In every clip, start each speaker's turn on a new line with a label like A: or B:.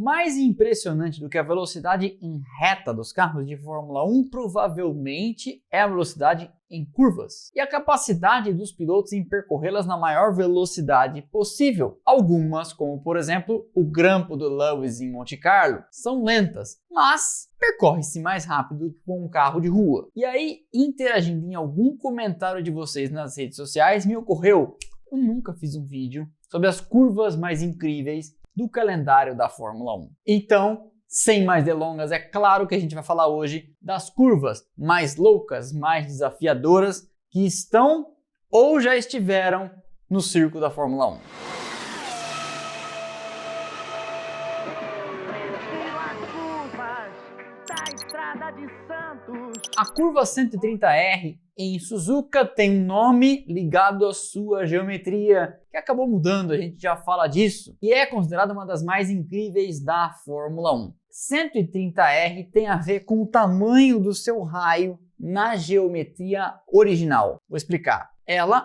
A: Mais impressionante do que a velocidade em reta dos carros de Fórmula 1 provavelmente é a velocidade em curvas e a capacidade dos pilotos em percorrê-las na maior velocidade possível. Algumas, como por exemplo o grampo do Lewis em Monte Carlo, são lentas, mas percorre-se mais rápido que com um carro de rua. E aí, interagindo em algum comentário de vocês nas redes sociais, me ocorreu: eu nunca fiz um vídeo sobre as curvas mais incríveis do calendário da Fórmula 1. Então, sem mais delongas, é claro que a gente vai falar hoje das curvas mais loucas, mais desafiadoras que estão ou já estiveram no circo da Fórmula 1. A curva 130R em Suzuka tem um nome ligado à sua geometria, que acabou mudando, a gente já fala disso, e é considerada uma das mais incríveis da Fórmula 1. 130R tem a ver com o tamanho do seu raio na geometria original. Vou explicar.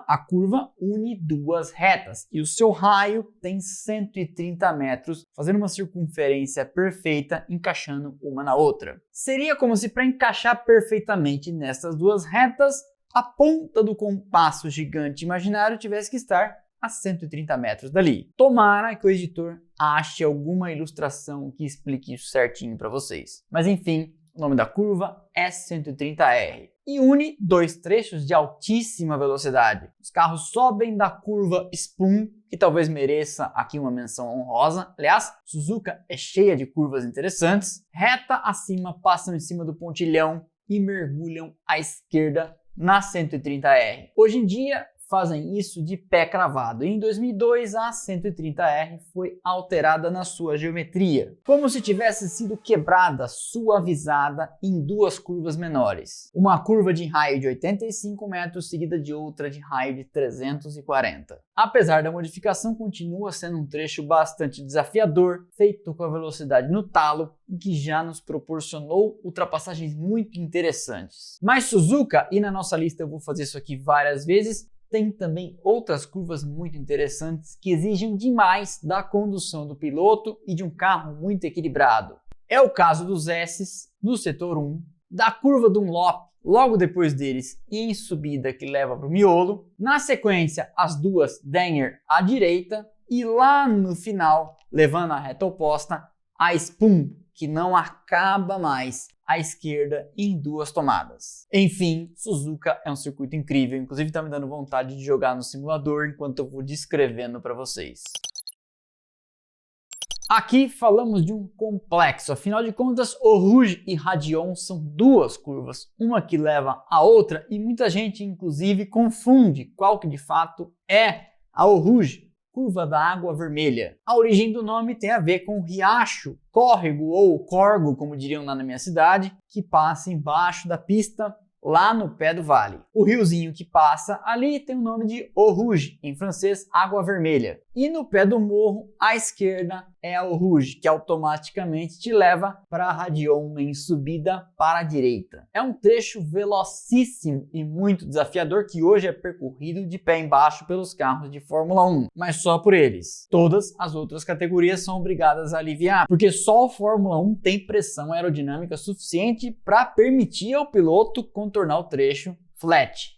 A: A curva, une duas retas e o seu raio tem 130 metros, fazendo uma circunferência perfeita, encaixando uma na outra. Seria como se, para encaixar perfeitamente nessas duas retas, a ponta do compasso gigante imaginário tivesse que estar a 130 metros dali. Tomara que o editor ache alguma ilustração que explique isso certinho para vocês. Mas enfim, o nome da curva é 130R e une dois trechos de altíssima velocidade. Os carros sobem da curva Spoon, que talvez mereça aqui uma menção honrosa. Aliás, Suzuka é cheia de curvas interessantes. Reta acima, passam em cima do pontilhão e mergulham à esquerda na 130R. Hoje em dia, fazem isso de pé cravado. Em 2002, a 130R foi alterada na sua geometria, como se tivesse sido quebrada, suavizada em duas curvas menores. Uma curva de raio de 85 metros seguida de outra de raio de 340. Apesar da modificação, continua sendo um trecho bastante desafiador, feito com a velocidade no talo, e que já nos proporcionou ultrapassagens muito interessantes. Mas Suzuka, e na nossa lista eu vou fazer isso aqui várias vezes, tem também outras curvas muito interessantes que exigem demais da condução do piloto e de um carro muito equilibrado. É o caso dos S's no setor 1, da curva Dunlop logo depois deles e em subida que leva para o miolo, na sequência as duas Denyer à direita e lá no final, levando a reta oposta, a Spoon, que não acaba mais, à esquerda em duas tomadas. Enfim, Suzuka é um circuito incrível, inclusive está me dando vontade de jogar no simulador enquanto eu vou descrevendo para vocês. Aqui falamos de um complexo, afinal de contas, Eau Rouge e Raidillon são duas curvas, uma que leva a outra e muita gente inclusive confunde qual que de fato é a Eau Rouge. Curva da Água Vermelha. A origem do nome tem a ver com o riacho, córrego ou corgo, como diriam lá na minha cidade, que passa embaixo da pista, lá no pé do vale. O riozinho que passa ali tem o nome de Eau Rouge, em francês Água Vermelha. E no pé do morro, à esquerda, é a Eau Rouge, que automaticamente te leva para Raidillon em subida para a direita. É um trecho velocíssimo e muito desafiador que hoje é percorrido de pé embaixo pelos carros de Fórmula 1, mas só por eles. Todas as outras categorias são obrigadas a aliviar, porque só a Fórmula 1 tem pressão aerodinâmica suficiente para permitir ao piloto contornar o trecho flat,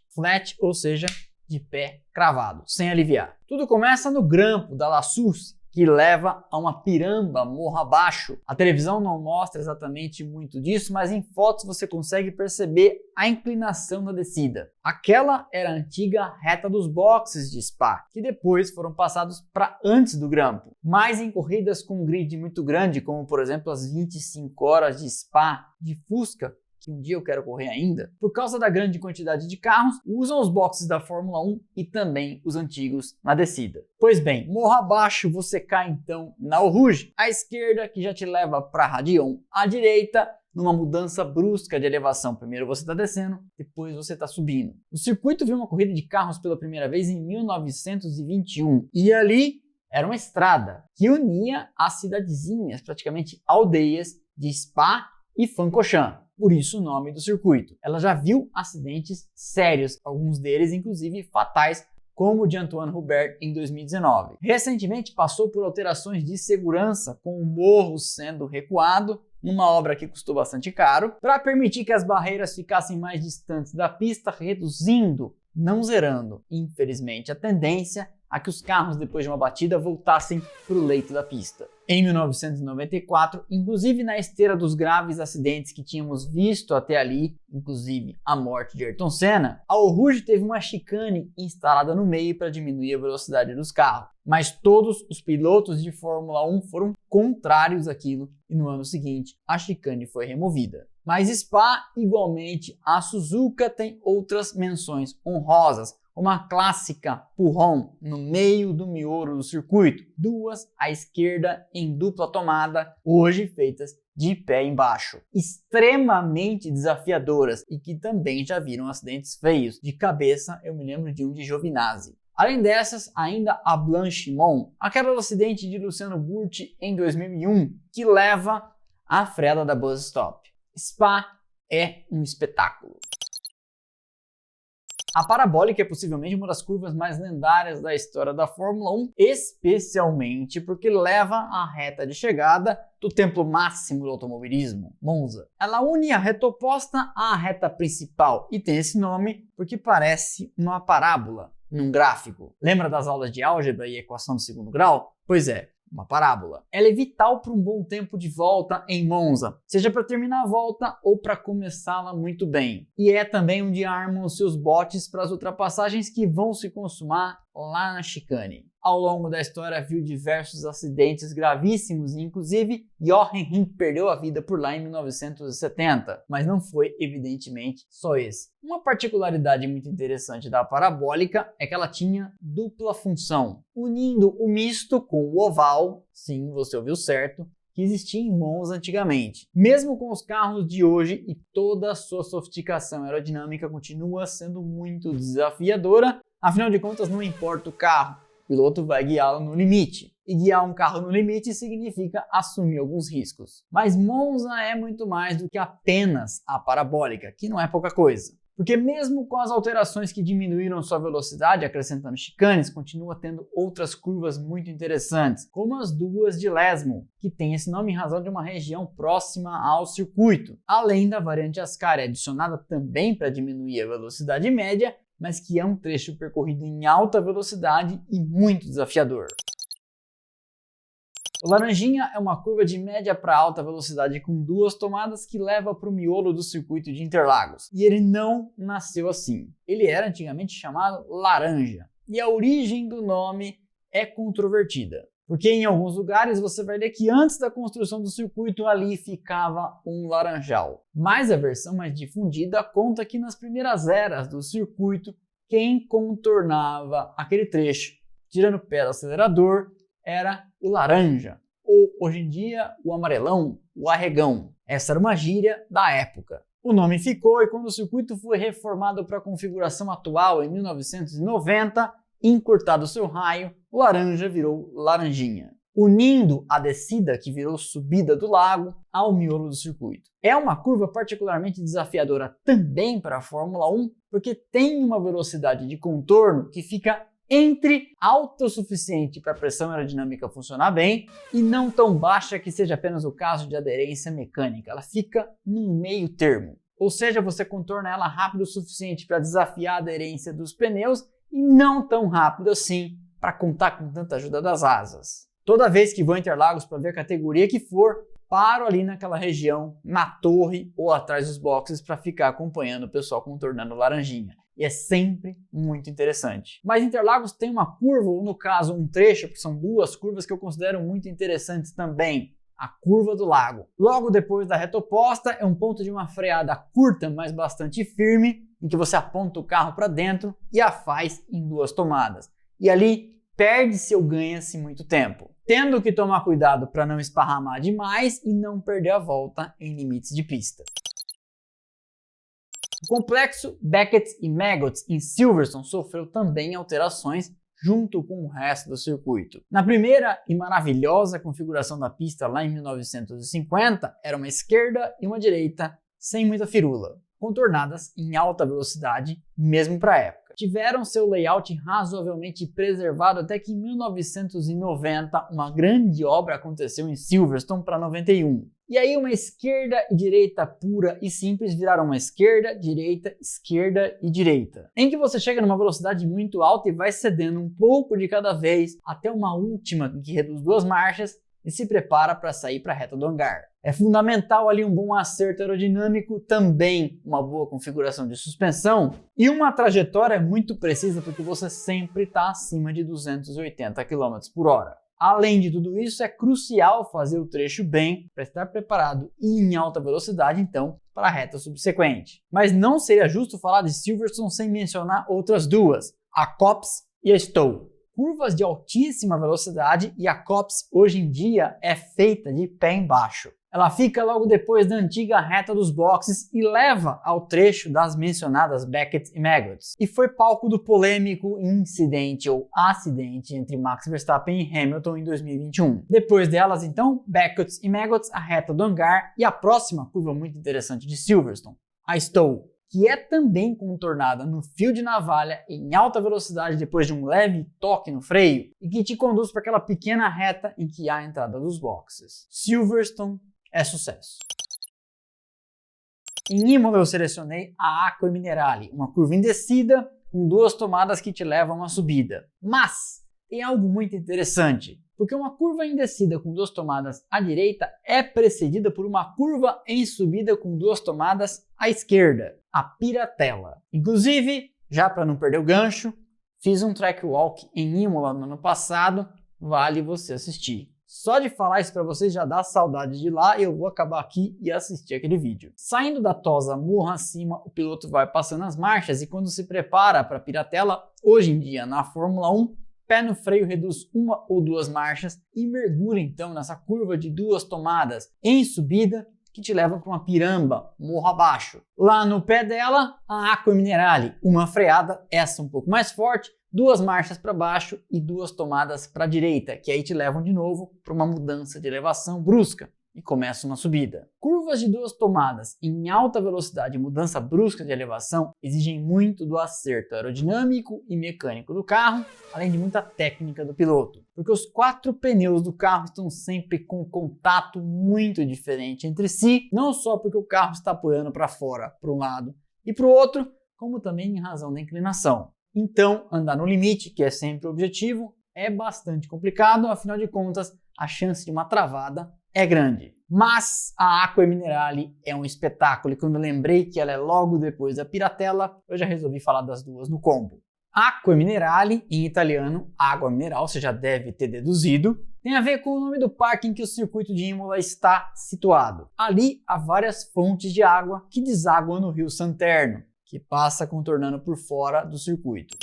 A: ou seja, de pé cravado, sem aliviar. Tudo começa no grampo da La Source, que leva a uma piramba morro abaixo. A televisão não mostra exatamente muito disso, mas em fotos você consegue perceber a inclinação da descida. Aquela era a antiga reta dos boxes de Spa, que depois foram passados para antes do grampo. Mas em corridas com um grid muito grande, como por exemplo as 25 horas de Spa de Fusca, que um dia eu quero correr ainda, por causa da grande quantidade de carros, usam os boxes da Fórmula 1 e também os antigos na descida. Pois bem, morro abaixo você cai então na Eau Rouge, à esquerda, que já te leva para Raidillon, à direita, numa mudança brusca de elevação. Primeiro você está descendo, depois você está subindo. O circuito viu uma corrida de carros pela primeira vez em 1921 e ali era uma estrada que unia as cidadezinhas, praticamente aldeias de Spa e Francorchamps. Por isso o nome do circuito. Ela já viu acidentes sérios, alguns deles inclusive fatais, como o de Antoine Hubert em 2019. Recentemente passou por alterações de segurança, com o morro sendo recuado, numa obra que custou bastante caro, para permitir que as barreiras ficassem mais distantes da pista, reduzindo, não zerando, infelizmente, a tendência a que os carros, depois de uma batida, voltassem para o leito da pista. Em 1994, inclusive na esteira dos graves acidentes que tínhamos visto até ali, inclusive a morte de Ayrton Senna, a Eau Rouge teve uma chicane instalada no meio para diminuir a velocidade dos carros. Mas todos os pilotos de Fórmula 1 foram contrários àquilo e no ano seguinte a chicane foi removida. Mas Spa, igualmente, a Suzuka tem outras menções honrosas. Uma clássica Purron no meio do miolo do circuito, duas à esquerda em dupla tomada, hoje feitas de pé embaixo, extremamente desafiadoras e que também já viram acidentes feios. De cabeça eu me lembro de um de Giovinazzi. Além dessas, ainda a Blanchimont, aquela do acidente de Luciano Burti em 2001, que leva à freada da Buzz Stop. Spa é um espetáculo. A parabólica é possivelmente uma das curvas mais lendárias da história da Fórmula 1, especialmente porque leva à reta de chegada do templo máximo do automobilismo, Monza. Ela une a reta oposta à reta principal e tem esse nome porque parece uma parábola num gráfico. Lembra das aulas de álgebra e equação do segundo grau? Pois é, uma parábola. Ela é vital para um bom tempo de volta em Monza, seja para terminar a volta ou para começá-la muito bem. E é também onde armam os seus botes para as ultrapassagens que vão se consumar lá na chicane. Ao longo da história viu diversos acidentes gravíssimos e inclusive Jochen Rindt perdeu a vida por lá em 1970, mas não foi evidentemente só esse. Uma particularidade muito interessante da parabólica é que ela tinha dupla função, unindo o misto com o oval, sim, você ouviu certo, que existia em Monza antigamente. Mesmo com os carros de hoje e toda a sua sofisticação aerodinâmica continua sendo muito desafiadora, afinal de contas não importa o carro, o piloto vai guiá-lo no limite. E guiar um carro no limite significa assumir alguns riscos. Mas Monza é muito mais do que apenas a parabólica, que não é pouca coisa. Porque mesmo com as alterações que diminuíram sua velocidade, acrescentando chicanes, continua tendo outras curvas muito interessantes, como as duas de Lesmo, que tem esse nome em razão de uma região próxima ao circuito, além da variante Ascari, adicionada também para diminuir a velocidade média, mas que é um trecho percorrido em alta velocidade e muito desafiador. O Laranjinha é uma curva de média para alta velocidade com duas tomadas que leva para o miolo do circuito de Interlagos. E ele não nasceu assim. Ele era antigamente chamado Laranja. E a origem do nome é controvertida. Porque em alguns lugares você vai ler que antes da construção do circuito ali ficava um laranjal. Mas a versão mais difundida conta que nas primeiras eras do circuito, quem contornava aquele trecho, tirando o pé do acelerador, era o laranja, ou hoje em dia o amarelão, o arregão. Essa era uma gíria da época. O nome ficou e quando o circuito foi reformado para a configuração atual em 1990, encurtado seu raio, o laranja virou laranjinha, unindo a descida, que virou subida do lago, ao miolo do circuito. É uma curva particularmente desafiadora também para a Fórmula 1, porque tem uma velocidade de contorno que fica entre alta o suficiente para a pressão aerodinâmica funcionar bem e não tão baixa que seja apenas o caso de aderência mecânica. Ela fica num meio termo. Ou seja, você contorna ela rápido o suficiente para desafiar a aderência dos pneus e não tão rápido assim para contar com tanta ajuda das asas. Toda vez que vou a Interlagos para ver a categoria que for, paro ali naquela região, na torre ou atrás dos boxes para ficar acompanhando o pessoal contornando laranjinha. E é sempre muito interessante. Mas Interlagos tem uma curva, ou no caso um trecho, que são duas curvas que eu considero muito interessantes também. A curva do lago. Logo depois da reta oposta é um ponto de uma freada curta, mas bastante firme, em que você aponta o carro para dentro e a faz em duas tomadas. E ali perde-se ou ganha-se muito tempo, tendo que tomar cuidado para não esparramar demais e não perder a volta em limites de pista. O complexo Beckett e Maggot em Silverstone sofreu também alterações junto com o resto do circuito. Na primeira e maravilhosa configuração da pista lá em 1950, era uma esquerda e uma direita sem muita firula, contornadas em alta velocidade mesmo para a época. tiveram seu layout razoavelmente preservado até que em 1990 uma grande obra aconteceu em Silverstone para 91. E aí uma esquerda e direita pura e simples viraram uma esquerda e direita, em que você chega numa velocidade muito alta e vai cedendo um pouco de cada vez até uma última que reduz 2 marchas e se prepara para sair para a reta do hangar. É fundamental ali um bom acerto aerodinâmico, também uma boa configuração de suspensão e uma trajetória muito precisa porque você sempre está acima de 280 km por hora. Além de tudo isso, é crucial fazer o trecho bem para estar preparado e em alta velocidade, então, para a reta subsequente. Mas não seria justo falar de Silverstone sem mencionar outras duas, a Copse e a Stowe. Curvas de altíssima velocidade e a Copse hoje em dia é feita de pé embaixo. Ela fica logo depois da antiga reta dos boxes e leva ao trecho das mencionadas Beckett e Maggots. E foi palco do polêmico incidente ou acidente entre Max Verstappen e Hamilton em 2021. Depois delas, então, Beckett e Maggots, a reta do hangar e a próxima curva muito interessante de Silverstone, a Stowe, que é também contornada no fio de navalha em alta velocidade depois de um leve toque no freio e que te conduz para aquela pequena reta em que há a entrada dos boxes. Silverstone é sucesso. Em Imola eu selecionei a Acque Minerali, uma curva em descida com 2 tomadas que te levam à subida. Mas tem algo muito interessante, porque uma curva em descida com 2 tomadas à direita é precedida por uma curva em subida com 2 tomadas à esquerda, a Piratella. Inclusive, já para não perder o gancho, fiz um track walk em Imola no ano passado, vale você assistir. Só de falar isso para vocês já dá saudade de lá e eu vou acabar aqui e assistir aquele vídeo. Saindo da Tosa morro acima, o piloto vai passando as marchas e quando se prepara para a Piratella, hoje em dia na Fórmula 1, pé no freio reduz 1 ou 2 marchas e mergulha então nessa curva de 2 tomadas em subida que te leva para uma piramba, morro abaixo. Lá no pé dela, a Acque Minerali, uma freada, essa um pouco mais forte, 2 marchas para baixo e 2 tomadas para a direita, que aí te levam de novo para uma mudança de elevação brusca e começa uma subida. Curvas de 2 tomadas em alta velocidade e mudança brusca de elevação exigem muito do acerto aerodinâmico e mecânico do carro, além de muita técnica do piloto, porque os 4 pneus do carro estão sempre com contato muito diferente entre si, não só porque o carro está apoiando para fora, para um lado e para o outro, como também em razão da inclinação. Então, andar no limite, que é sempre o objetivo, é bastante complicado, afinal de contas, a chance de uma travada é grande. Mas a Acque Minerali é um espetáculo e quando eu lembrei que ela é logo depois da Piratella, eu já resolvi falar das duas no combo. Acque Minerali, em italiano, água mineral, você já deve ter deduzido, tem a ver com o nome do parque em que o circuito de Imola está situado. Ali há várias fontes de água que desaguam no rio Santerno, que passa contornando por fora do circuito.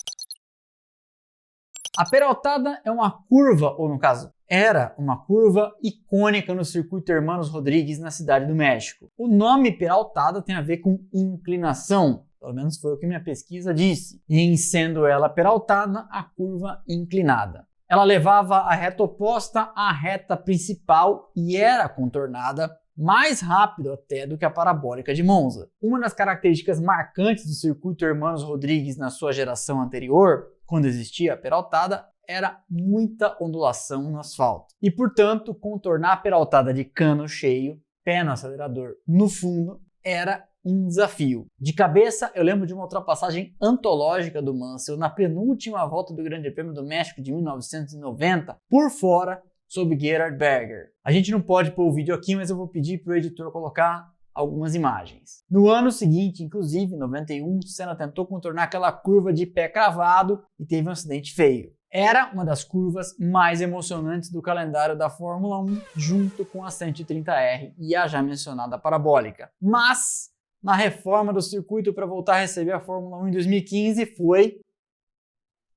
A: A Peraltada é uma curva, ou no caso, era uma curva icônica no circuito Hermanos Rodrigues na Cidade do México. O nome Peraltada tem a ver com inclinação, pelo menos foi o que minha pesquisa disse, e em sendo ela peraltada, a curva inclinada. Ela levava a reta oposta à reta principal e era contornada mais rápido até do que a parabólica de Monza. Uma das características marcantes do circuito Hermanos Rodrigues na sua geração anterior, quando existia a peraltada, era muita ondulação no asfalto. E, portanto, contornar a peraltada de cano cheio, pé no acelerador no fundo, era um desafio. De cabeça, eu lembro de uma ultrapassagem antológica do Mansell na penúltima volta do Grande Prêmio do México de 1990, por fora, sob Gerhard Berger. A gente não pode pôr o vídeo aqui, mas eu vou pedir para o editor colocar algumas imagens. No ano seguinte, inclusive, em 91, Senna tentou contornar aquela curva de pé cravado e teve um acidente feio. Era uma das curvas mais emocionantes do calendário da Fórmula 1, junto com a 130R e a já mencionada parabólica. Mas, na reforma do circuito para voltar a receber a Fórmula 1 em 2015, foi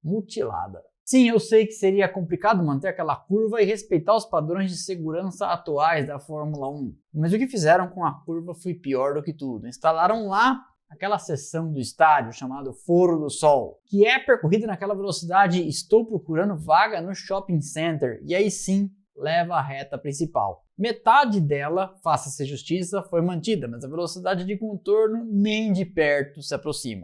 A: mutilada. Sim, eu sei que seria complicado manter aquela curva e respeitar os padrões de segurança atuais da Fórmula 1, mas o que fizeram com a curva foi pior do que tudo. Instalaram lá aquela seção do estádio chamado Foro do Sol, que é percorrida naquela velocidade estou procurando vaga no shopping center, e aí sim leva à reta principal. Metade dela, faça-se justiça, foi mantida, mas a velocidade de contorno nem de perto se aproxima.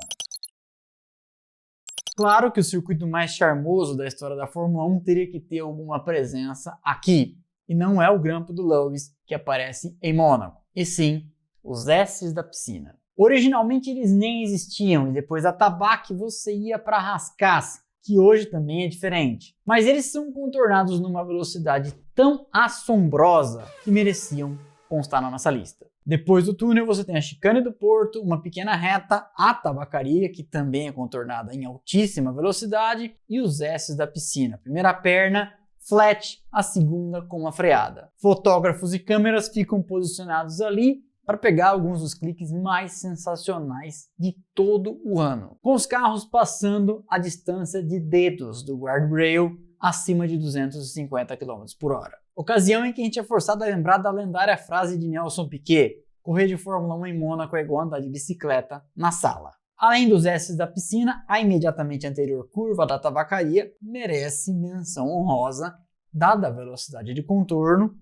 A: Claro que o circuito mais charmoso da história da Fórmula 1 teria que ter alguma presença aqui, e não é o grampo do Lewis que aparece em Mônaco, e sim os S's da piscina. Originalmente eles nem existiam, e depois da Tabaq você ia para Rascasse, que hoje também é diferente. Mas eles são contornados numa velocidade tão assombrosa que mereciam constar na nossa lista. Depois do túnel você tem a chicane do Porto, uma pequena reta, a tabacaria, que também é contornada em altíssima velocidade, e os S's da piscina. A primeira perna, flat, a segunda com uma freada. Fotógrafos e câmeras ficam posicionados ali para pegar alguns dos cliques mais sensacionais de todo o ano, com os carros passando a distância de dedos do guardrail acima de 250 km por hora. Ocasião em que a gente é forçado a lembrar da lendária frase de Nelson Piquet: correr de Fórmula 1 em Mônaco é igual andar de bicicleta na sala. Além dos S's da piscina, a imediatamente anterior curva da tabacaria merece menção honrosa, dada a velocidade de contorno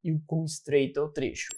A: e o quão estreito é o trecho.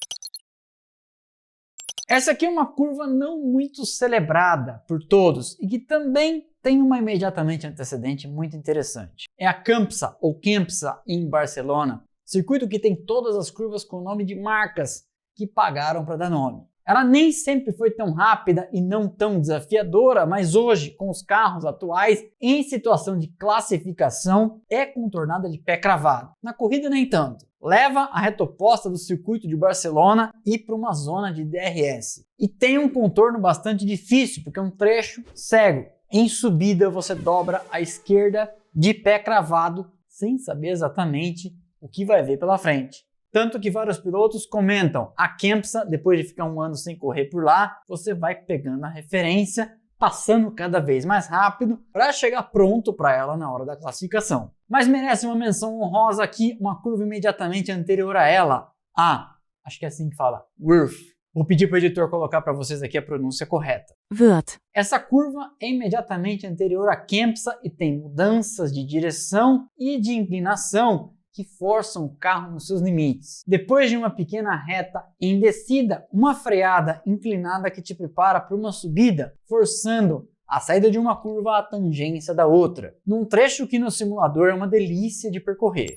A: Essa aqui é uma curva não muito celebrada por todos e que também tem uma imediatamente antecedente muito interessante. É a Campsa, ou Kempsa, em Barcelona, circuito que tem todas as curvas com nome de marcas que pagaram para dar nome. Ela nem sempre foi tão rápida e não tão desafiadora, mas hoje, com os carros atuais em situação de classificação, é contornada de pé cravado. Na corrida, nem tanto. Leva a reta oposta do circuito de Barcelona e para uma zona de DRS. E tem um contorno bastante difícil, porque é um trecho cego. Em subida, você dobra à esquerda de pé cravado, sem saber exatamente o que vai ver pela frente. Tanto que vários pilotos comentam: a Kempsa, depois de ficar um ano sem correr por lá, você vai pegando a referência, passando cada vez mais rápido para chegar pronto para ela na hora da classificação. Mas merece uma menção honrosa aqui, uma curva imediatamente anterior a ela, acho que é assim que fala, Wurf. Vou pedir para o editor colocar para vocês aqui a pronúncia correta.
B: Wird.
A: Essa curva é imediatamente anterior à Kempsa e tem mudanças de direção e de inclinação que forçam o carro nos seus limites. Depois de uma pequena reta em descida, uma freada inclinada que te prepara para uma subida, forçando a saída de uma curva à tangência da outra, num trecho que no simulador é uma delícia de percorrer.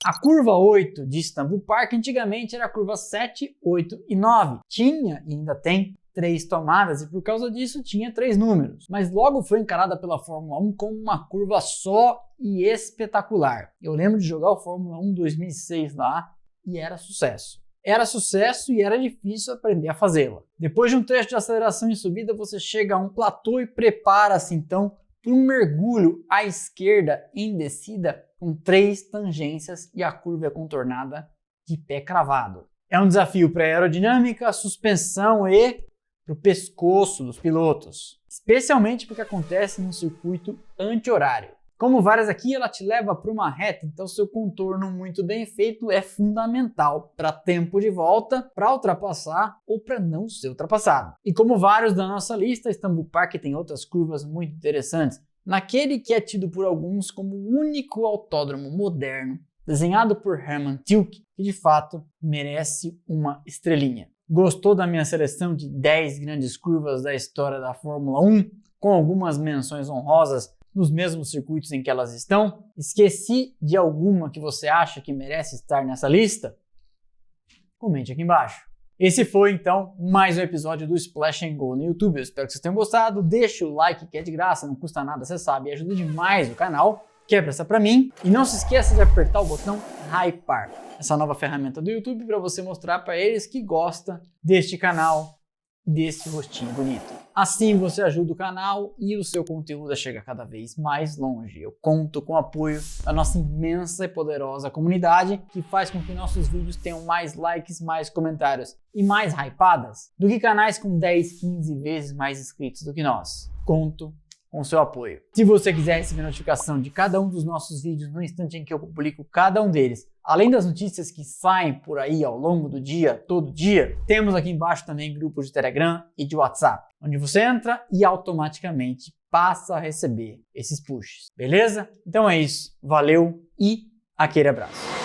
A: A curva 8 de Istanbul Park antigamente era a curva 7, 8 e 9. Tinha e ainda tem 3 tomadas e por causa disso tinha 3 números, mas logo foi encarada pela Fórmula 1 como uma curva só e espetacular. Eu lembro de jogar o Fórmula 1 2006 lá e era sucesso. Era sucesso e era difícil aprender a fazê-la. Depois de um trecho de aceleração e subida, você chega a um platô e prepara-se então para um mergulho à esquerda em descida com 3 tangências e a curva é contornada de pé cravado. É um desafio para a aerodinâmica, suspensão e para o pescoço dos pilotos, especialmente porque acontece num circuito anti-horário. Como várias aqui, ela te leva para uma reta, então seu contorno muito bem feito é fundamental para tempo de volta, para ultrapassar ou para não ser ultrapassado. E como vários da nossa lista, Istanbul Park tem outras curvas muito interessantes, naquele que é tido por alguns como o único autódromo moderno desenhado por Hermann Tilke, que de fato merece uma estrelinha. Gostou da minha seleção de 10 grandes curvas da história da Fórmula 1, com algumas menções honrosas nos mesmos circuitos em que elas estão? Esqueci de alguma que você acha que merece estar nessa lista? Comente aqui embaixo. Esse foi então mais um episódio do Splash and Go no YouTube. Eu espero que vocês tenham gostado. Deixe o like que é de graça, não custa nada, você sabe, e ajuda demais o canal. Quer prestar para mim? E não se esqueça de apertar o botão Hypar, essa nova ferramenta do YouTube para você mostrar para eles que gosta deste canal, desse rostinho bonito. Assim você ajuda o canal e o seu conteúdo a chegar cada vez mais longe. Eu conto com o apoio da nossa imensa e poderosa comunidade que faz com que nossos vídeos tenham mais likes, mais comentários e mais hypadas do que canais com 10, 15 vezes mais inscritos do que nós. Conto com o seu apoio. Se você quiser receber notificação de cada um dos nossos vídeos no instante em que eu publico cada um deles, além das notícias que saem por aí ao longo do dia, todo dia, temos aqui embaixo também grupos de Telegram e de WhatsApp, onde você entra e automaticamente passa a receber esses pushes, beleza? Então é isso, valeu e aquele abraço.